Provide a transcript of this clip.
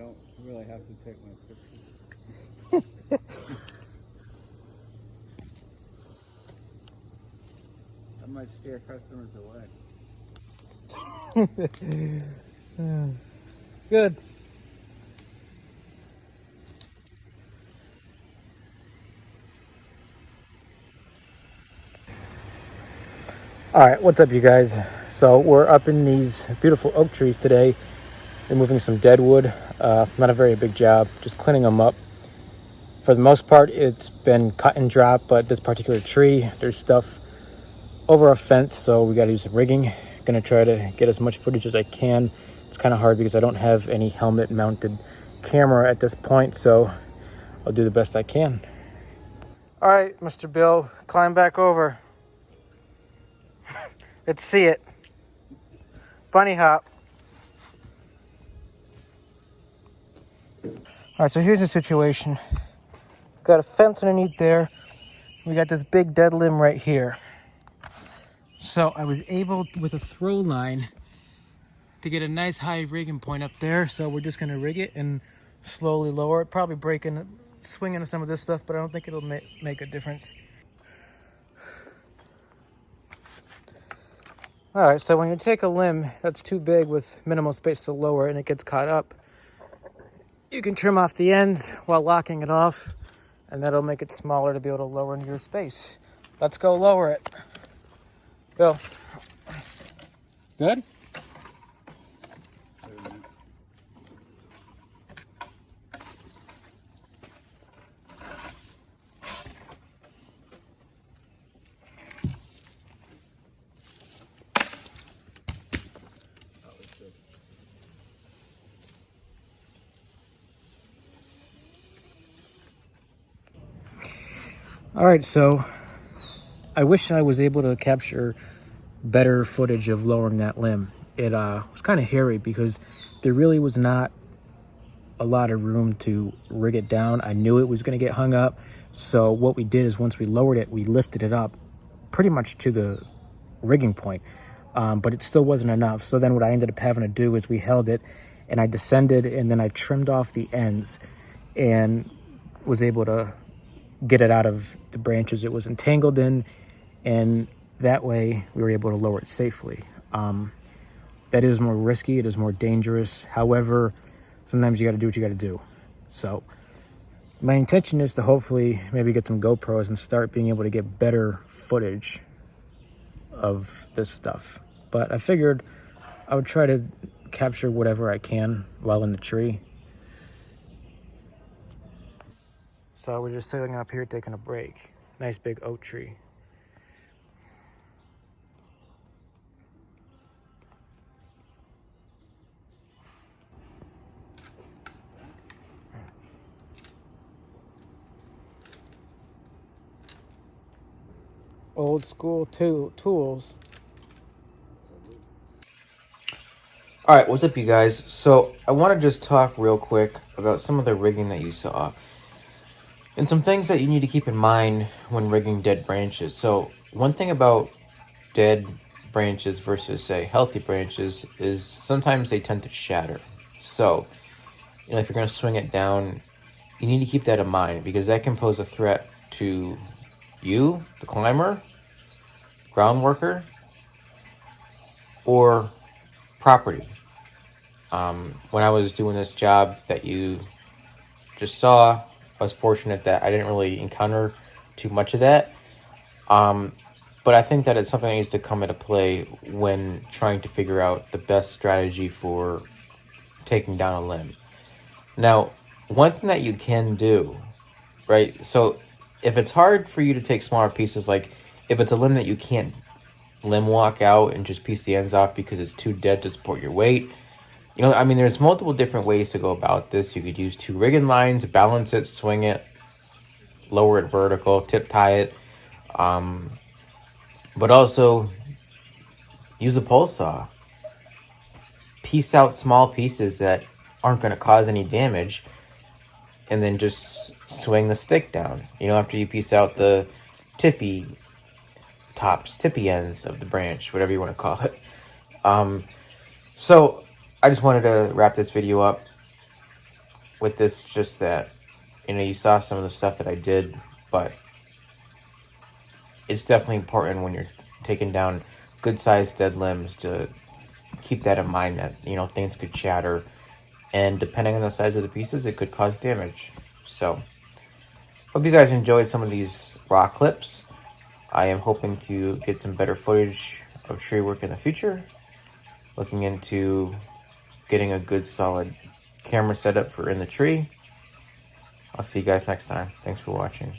don't really have to take my pictures. That might scare customers away. Good. All right, what's up, you guys? So we're up in these beautiful oak trees today, removing some dead wood. Not a very big job, just cleaning them up. For the most part, it's been cut and drop, but this particular tree, there's stuff over a fence, so we got to use some rigging. Gonna try to get as much footage as I can. It's kind of hard because I don't have any helmet mounted camera at this point, so I'll do the best I can. All right, Mr. Bill, climb back over. Let's see it. Bunny hop. All right, so here's the situation. Got a fence underneath there. We got this big dead limb right here. So I was able, with a throw line, to get a nice high rigging point up there. So we're just gonna rig it and slowly lower it. Probably swing into some of this stuff, but I don't think it'll make a difference. All right, so when you take a limb that's too big with minimal space to lower and it gets caught up, you can trim off the ends while locking it off, and that'll make it smaller to be able to lower into your space. Let's go lower it. Bill. Good? All right, so I wish I was able to capture better footage of lowering that limb. It was kind of hairy because there really was not a lot of room to rig it down. I knew it was going to get hung up, so what we did is once we lowered it, we lifted it up pretty much to the rigging point, but it still wasn't enough. So then what I ended up having to do is we held it and I descended and then I trimmed off the ends and was able to get it out of the branches it was entangled in, and that way we were able to lower it safely. That is more risky, it is more dangerous. However, sometimes you got to do what you got to do. So my intention is to hopefully maybe get some GoPros and start being able to get better footage of this stuff. But I figured I would try to capture whatever I can while in the tree. So we're just sitting up here taking a break. Nice big oak tree. Old school tools. All right, what's up, you guys? So I want to just talk real quick about some of the rigging that you saw and some things that you need to keep in mind when rigging dead branches. So one thing about dead branches versus, say, healthy branches is sometimes they tend to shatter. So, if you're going to swing it down, you need to keep that in mind because that can pose a threat to you, the climber, ground worker, or property. When I was doing this job that you just saw, I was fortunate that I didn't really encounter too much of that. But I think that it's something that needs to come into play when trying to figure out the best strategy for taking down a limb. Now, one thing that you can do, right? So if it's hard for you to take smaller pieces, like if it's a limb that you can't limb walk out and just piece the ends off because it's too dead to support your weight, there's multiple different ways to go about this. You could use 2 rigging lines, balance it, swing it, lower it vertical, tip tie it, but also use a pole saw. Piece out small pieces that aren't going to cause any damage, and then just swing the stick down. After you piece out the tippy ends of the branch, whatever you want to call it. So I just wanted to wrap this video up. with this, just that, you know, you saw some of the stuff that I did, but it's definitely important when you're taking down good sized dead limbs to keep that in mind, that, you know, things could shatter, and depending on the size of the pieces, it could cause damage. So hope you guys enjoyed some of these raw clips. I am hoping to get some better footage of tree work in the future, looking into getting a good solid camera setup for in the tree. I'll see you guys next time. Thanks for watching.